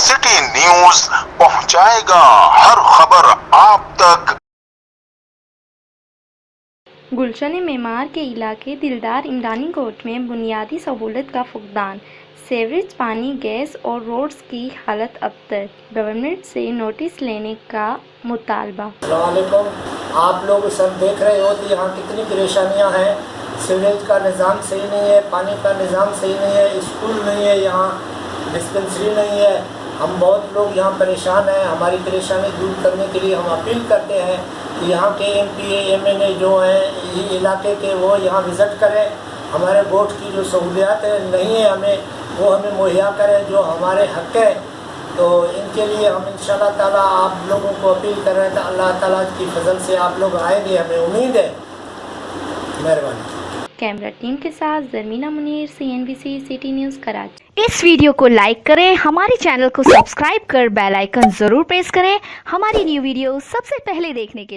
City news पहुंचाएगा हर खबर आप तक। गुलशन मेमार के इलाके दिलदार इमरानी कोट में बुनियादी सहूलत का फुकदान, सीवरेज, पानी, गैस और रोड्स की हालत अबतर, गवर्नमेंट से नोटिस लेने का मुतालबा। अस्सलामुअलैकुम। आप लोग सब देख रहे हो कि यहाँ कितनी परेशानियाँ हैं। सीवरेज का निज़ाम सही नहीं है, पानी का निज़ाम सही नहीं है, स्कूल नहीं है, यहाँ डिस्पेंसरी नहीं है। हम बहुत लोग यहाँ परेशान हैं। हमारी परेशानी दूर करने के लिए हम अपील करते हैं कि यहाँ के MPA MNA जो हैं इलाके के वो यहाँ विज़िट करें, हमारे वोट की जो सहूलियात नहीं है हमें वो हमें मुहैया करें, जो हमारे हक़ है। तो इनके लिए हम इंशाअल्लाह ताला आप लोगों को अपील कर रहे हैं। तो अल्लाह ताला की फजल से आप लोग आएंगे, हमें उम्मीद है। मेहरबानी। कैमरा टीम के साथ Zarmeena Munir, CNBC City News Karachi. इस वीडियो को लाइक करें, हमारे चैनल को सब्सक्राइब कर बेल आइकन जरूर प्रेस करें हमारी न्यू वीडियो सबसे पहले देखने के लिए।